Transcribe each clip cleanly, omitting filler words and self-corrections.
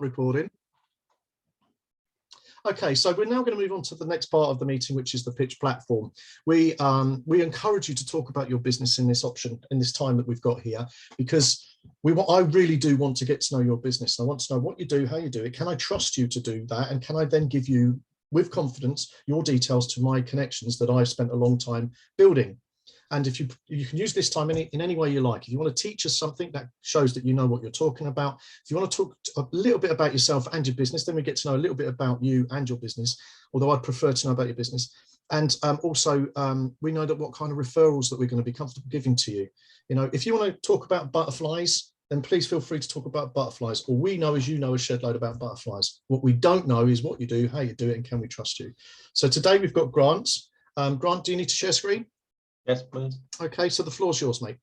Recording. Okay, so we're now going to move on to the next part of the meeting, which is the pitch platform. We encourage you to talk about your business in this option, in this time that we've got here, because I really do want to get to know your business. I want to know what you do, how you do it. Can I trust you to do that? And can I then give you, with confidence, your details to my connections that I've spent a long time building? And if you can use this time in any way you like. If you want to teach us something, that shows that you know what you're talking about. If you want to talk a little bit about yourself and your business, then we get to know a little bit about you and your business, although I'd prefer to know about your business. And also, we know that what kind of referrals that we're going to be comfortable giving to you. You know, if you want to talk about butterflies, then please feel free to talk about butterflies. All we know is you know a shed load about butterflies. What we don't know is what you do, how you do it, and can we trust you? So today we've got Grant. Grant, do you need to share screen? Yes, please. Okay, so the floor's yours, mate.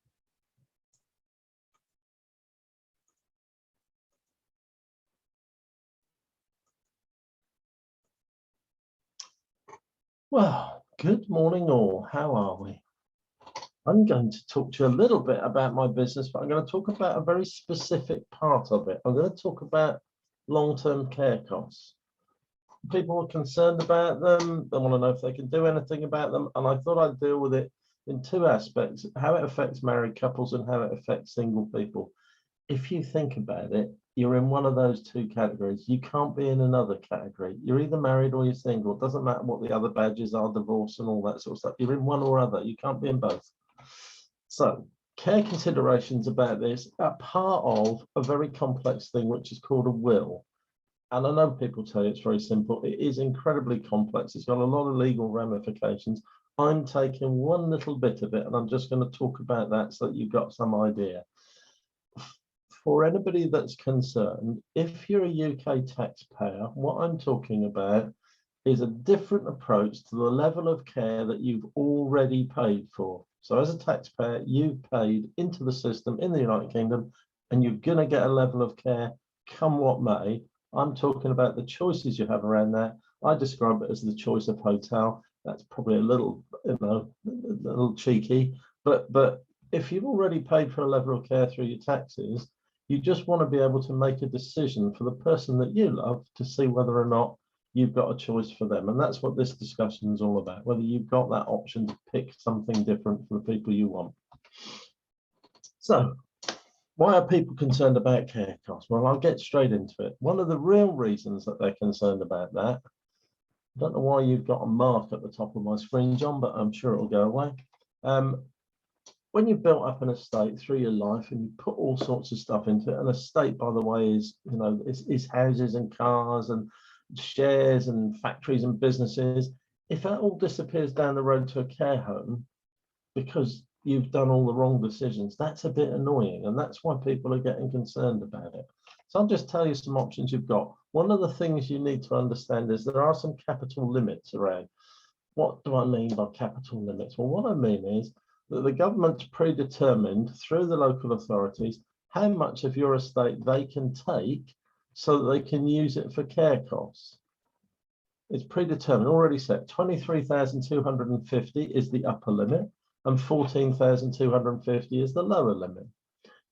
Well, good morning all. How are we? I'm going to talk to you a little bit about my business, but I'm going to talk about a very specific part of it. I'm going to talk about long-term care costs. People are concerned about them. They want to know if they can do anything about them. And I thought I'd deal with it in two aspects: how it affects married couples and how it affects single people. If you think about it, you're in one of those two categories. You can't be in another category. You're either married or you're single. It doesn't matter what the other badges are, divorce and all that sort of stuff. You're in one or other. You can't be in both. So care considerations about this are part of a very complex thing, which is called a will. And I know people tell you it's very simple. It is incredibly complex. It's got a lot of legal ramifications. I'm taking one little bit of it and I'm just going to talk about that so that you've got some idea. For anybody that's concerned, if you're a UK taxpayer, what I'm talking about is a different approach to the level of care that you've already paid for. So as a taxpayer, you've paid into the system in the United Kingdom and you're going to get a level of care come what may. I'm talking about the choices you have around that. I describe it as the choice of hotel. That's probably a little, a little cheeky, but if you've already paid for a level of care through your taxes, you just want to be able to make a decision for the person that you love to see whether or not you've got a choice for them. And that's what this discussion is all about, whether you've got that option to pick something different for the people you want. So why are people concerned about care costs? Well, I'll get straight into it. One of the real reasons that they're concerned about that, I don't know why you've got a mark at the top of my screen, John, but I'm sure it'll go away. When you've built up an estate through your life and you put all sorts of stuff into it, an estate, by the way, is, you know, is houses and cars and shares and factories and businesses. If that all disappears down the road to a care home because you've done all the wrong decisions, that's a bit annoying, and that's why people are getting concerned about it. So I'll just tell you some options you've got. One of the things you need to understand is there are some capital limits around. What do I mean by capital limits? Well, what I mean is that the government's predetermined through the local authorities how much of your estate they can take so that they can use it for care costs. It's predetermined, already set. 23,250 is the upper limit and 14,250 is the lower limit.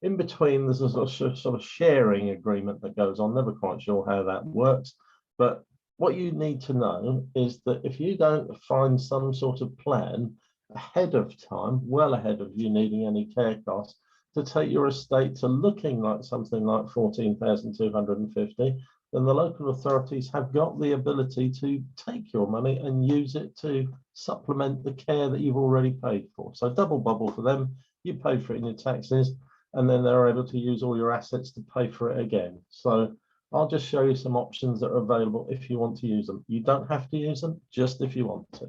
In between, there's a sort of sharing agreement that goes on. Never quite sure how that works, but what you need to know is that if you don't find some sort of plan ahead of time, well ahead of you needing any care costs, to take your estate to looking like something like 14,250, then the local authorities have got the ability to take your money and use it to supplement the care that you've already paid for. So double bubble for them. You paid for it in your taxes, and then they're able to use all your assets to pay for it again. So I'll just show you some options that are available if you want to use them. You don't have to use them, just if you want to.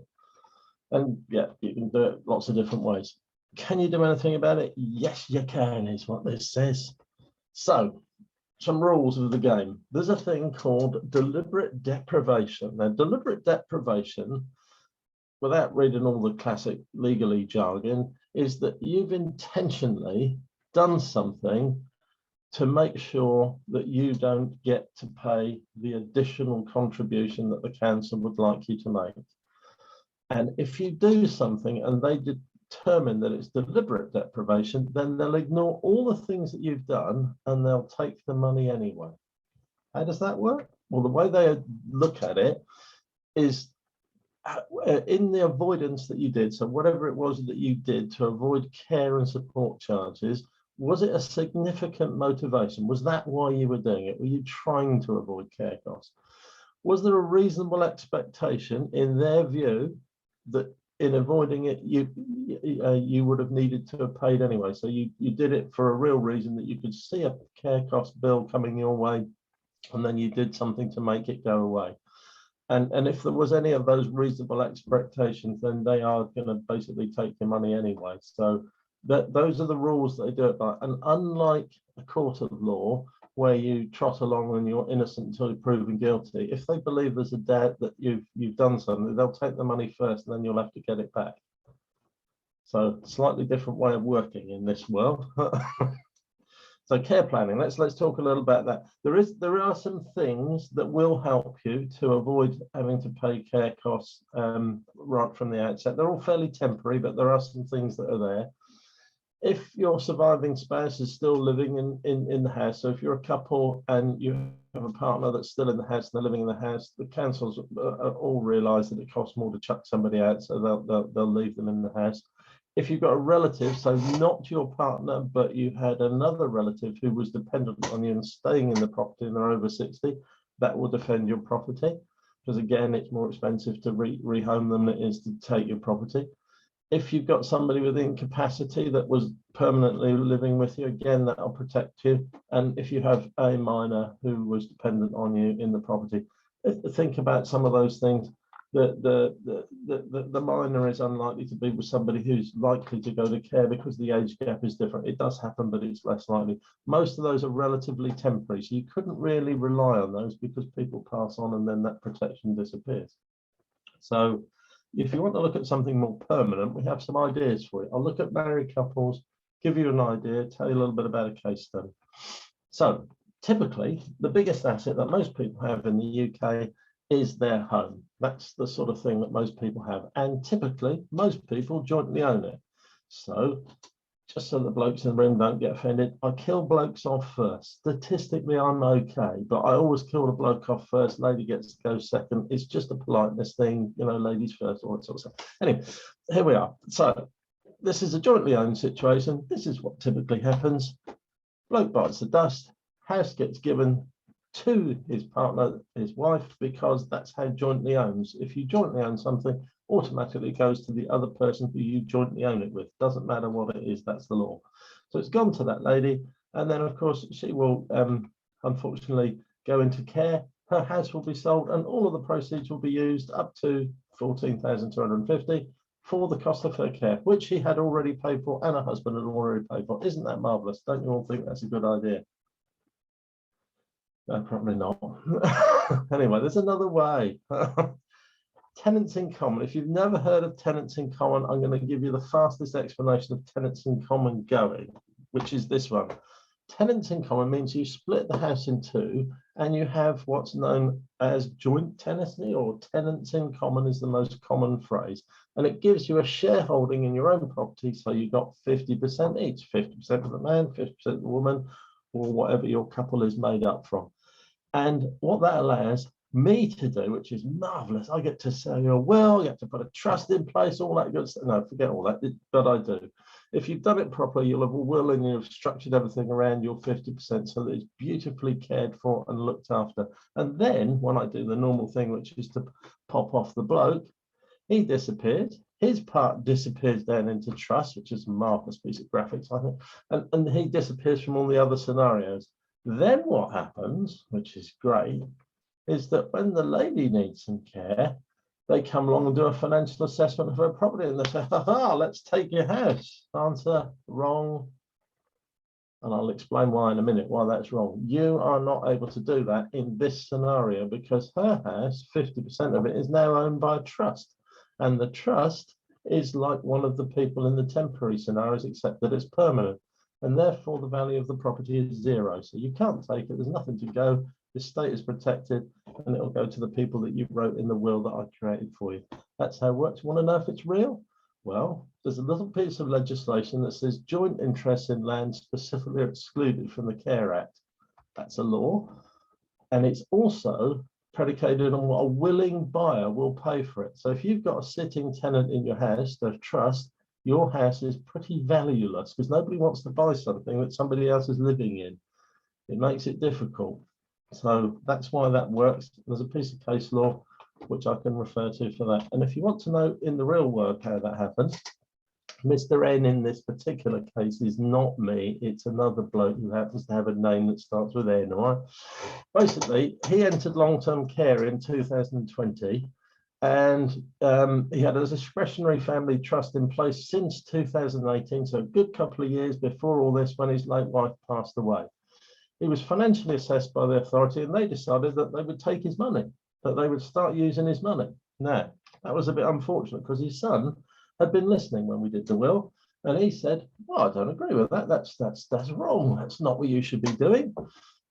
And yeah, you can do it lots of different ways. Can you do anything about it? Yes, you can, is what this says. So some rules of the game. There's a thing called deliberate deprivation. Now, deliberate deprivation, without reading all the classic legally jargon, is that you've intentionally done something to make sure that you don't get to pay the additional contribution that the council would like you to make. And if you do something and they determine that it's deliberate deprivation, then they'll ignore all the things that you've done and they'll take the money anyway. How does that work? Well, the way they look at it is in the avoidance that you did, so whatever it was that you did to avoid care and support charges, was it a significant motivation? Was that why you were doing it? Were you trying to avoid care costs? Was there a reasonable expectation in their view that in avoiding it, you would have needed to have paid anyway? So you did it for a real reason, that you could see a care cost bill coming your way, and then you did something to make it go away. And if there was any of those reasonable expectations, then they are going to basically take your money anyway. So those are the rules that they do it by. And unlike a court of law, where you trot along and you're innocent until you're proven guilty, if they believe there's a doubt that you've done something, they'll take the money first, and then you'll have to get it back. So slightly different way of working in this world. So care planning, let's talk a little about that. There are some things that will help you to avoid having to pay care costs right from the outset. They're all fairly temporary, but there are some things that are there. If your surviving spouse is still living in the house, so if you're a couple and you have a partner that's still in the house and they're living in the house, the councils all realise that it costs more to chuck somebody out, so they'll leave them in the house. If you've got a relative, so not your partner, but you've had another relative who was dependent on you and staying in the property and they're over 60, that will defend your property. Because again, it's more expensive to rehome them than it is to take your property. If you've got somebody with incapacity that was permanently living with you, again, that'll protect you. And if you have a minor who was dependent on you in the property, think about some of those things. The minor is unlikely to be with somebody who's likely to go to care because the age gap is different. It does happen, but it's less likely. Most of those are relatively temporary, so you couldn't really rely on those because people pass on and then that protection disappears. So if you want to look at something more permanent, we have some ideas for it. I'll look at married couples, give you an idea, tell you a little bit about a case study. So typically, the biggest asset that most people have in the UK is their home. That's the sort of thing that most people have. And typically, most people jointly own it. So just so the blokes in the room don't get offended, I kill blokes off first. Statistically, I'm okay, but I always kill the bloke off first. Lady gets to go second. It's just a politeness thing, you know, ladies first, all that sort of stuff. Anyway, here we are. So this is a jointly owned situation. This is what typically happens. Bloke bites the dust. House gets given to his partner, his wife, because that's how jointly owns. If you jointly own something, automatically goes to the other person who you jointly own it with. Doesn't matter what it is, that's the law. So it's gone to that lady, and then of course she will unfortunately go into care. Her house will be sold and all of the proceeds will be used up to 14,250 for the cost of her care, which she had already paid for and her husband had already paid for. Isn't that marvelous? Don't you all think that's a good idea? No, probably not. Anyway, there's another way. Tenants in common. If you've never heard of tenants in common, I'm going to give you the fastest explanation of tenants in common going, which is this one. Tenants in common means you split the house in two and you have what's known as joint tenancy, or tenants in common is the most common phrase. And it gives you a shareholding in your own property. So you've got 50% each, 50% of the man, 50% of the woman, or whatever your couple is made up from. And what that allows me to do, which is marvelous, I get to sell your will, you have to put a trust in place, all that good stuff. No, forget all that, but I do. If you've done it properly, you'll have a will and you've structured everything around your 50% so that it's beautifully cared for and looked after. And then when I do the normal thing, which is to pop off the bloke, he disappears. His part disappears down into trust, which is a marvelous piece of graphics, I think, and he disappears from all the other scenarios. Then what happens, which is great, is that when the lady needs some care, they come along and do a financial assessment of her property and they say, ha, let's take your house. Answer, wrong. And I'll explain why in a minute, why that's wrong. You are not able to do that in this scenario because her house, 50% of it is now owned by a trust. And the trust is like one of the people in the temporary scenarios, except that it's permanent. And therefore the value of the property is zero. So you can't take it, there's nothing to go. The estate is protected and it'll go to the people that you wrote in the will that I created for you. That's how it works. You want to know if it's real? Well, there's a little piece of legislation that says joint interests in land specifically are excluded from the Care Act. That's a law. And it's also predicated on what a willing buyer will pay for it. So if you've got a sitting tenant in your house, the trust, your house is pretty valueless because nobody wants to buy something that somebody else is living in. It makes it difficult. So that's why that works. There's a piece of case law which I can refer to for that. And if you want to know in the real world how that happens, Mr. N in this particular case is not me. It's another bloke who happens to have a name that starts with N. All right. Basically, he entered long-term care in 2020, and he had a discretionary family trust in place since 2018, so a good couple of years before all this, when his late wife passed away. He was financially assessed by the authority, and they decided that they would take his money, that they would start using his money. Now, that was a bit unfortunate because his son had been listening when we did the will, and he said, well, I don't agree with that. That's wrong. That's not what you should be doing.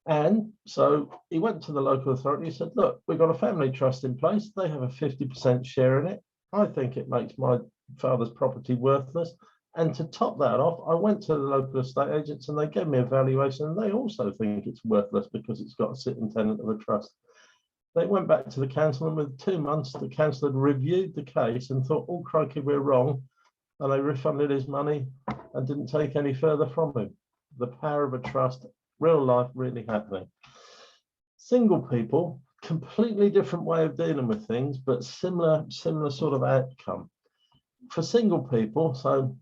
And so he went to the local authority. He said, look, we've got a family trust in place. They have a 50% share in it. I think it makes my father's property worthless. And to top that off, I went to the local estate agents and they gave me a valuation, and they also think it's worthless because it's got a sitting tenant of a trust. They went back to the council, and within 2 months, the council had reviewed the case and thought, oh, crikey, we're wrong. And they refunded his money and didn't take any further from him. The power of a trust, real life, really happening. Single people, completely different way of dealing with things, but similar sort of outcome. For single people, so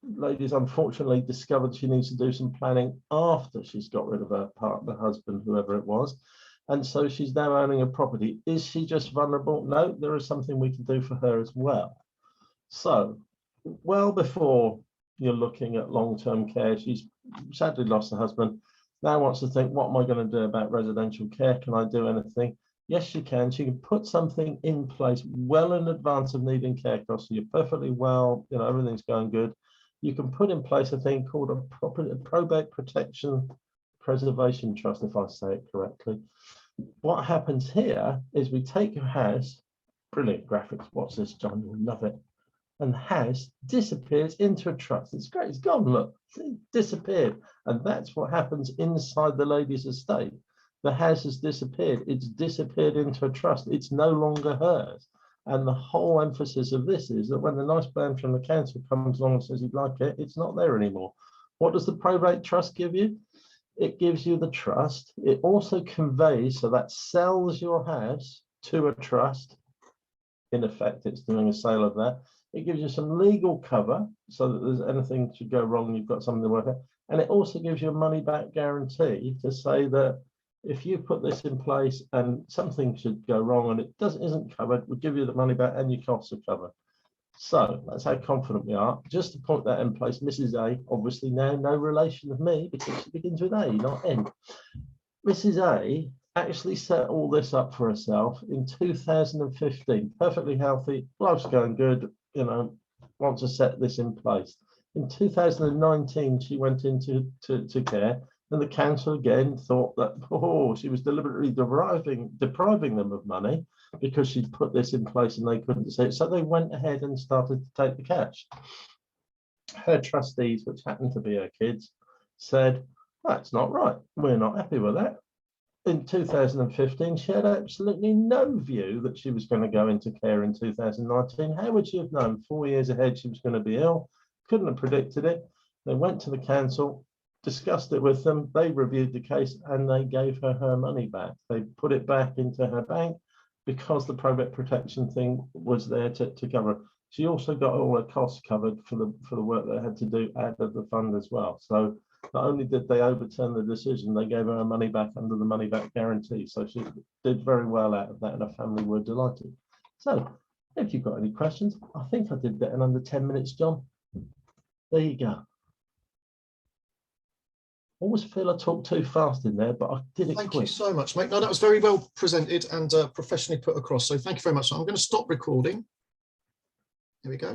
lady's unfortunately discovered she needs to do some planning after she's got rid of her partner, husband, whoever it was. And so she's now owning a property. Is she just vulnerable? No, there is something we can do for her as well. So, well before you're looking at long-term care, she's sadly lost her husband. Now wants to think, what am I going to do about residential care? Can I do anything? Yes, she can. She can put something in place well in advance of needing care costs. So you're perfectly well, you know, everything's going good. You can put in place a thing called a probate protection preservation trust, if I say it correctly. What happens here is we take your house, brilliant graphics, watch this, John, you'll love it. And the house disappears into a trust. It's great, it's gone, look, it disappeared. And that's what happens inside the lady's estate. The house has disappeared. It's disappeared into a trust. It's no longer hers. And the whole emphasis of this is that when the nice man from the council comes along and says he'd like it, it's not there anymore. What does the probate trust give you? It gives you the trust. It also conveys, so that sells your house to a trust. In effect, it's doing a sale of that. It gives you some legal cover so that there's anything should go wrong, you've got something to work out. And it also gives you a money back guarantee to say that if you put this in place and something should go wrong and it isn't covered, we'll give you the money back and your costs are covered. So that's how confident we are. Just to point that in place, Mrs. A, obviously now no relation of me because she begins with A, not N. Mrs. A actually set all this up for herself in 2015, perfectly healthy, life's going good, you know, wants to set this in place. In 2019, she went into care, and the council again thought that, oh, she was deliberately depriving them of money because she'd put this in place and they couldn't see it. So they went ahead and started to take the cash. Her trustees, which happened to be her kids, said, that's not right. We're not happy with that. In 2015, she had absolutely no view that she was going to go into care in 2019. How would she have known 4 years ahead she was going to be ill? Couldn't have predicted it. They went to the council, discussed it with them. They reviewed the case and they gave her money back. They put it back into her bank because the probate protection thing was there to cover. She also got all her costs covered for the work they had to do out of the fund as well. So not only did they overturn the decision, they gave her her money back under the money back guarantee. So she did very well out of that and her family were delighted. So if you've got any questions, I think I did that in under 10 minutes, John. There you go. I always feel I talk too fast in there, but I did it quick. Thank you so much, mate. No, that was very well presented and professionally put across. So thank you very much. So I'm going to stop recording. Here we go.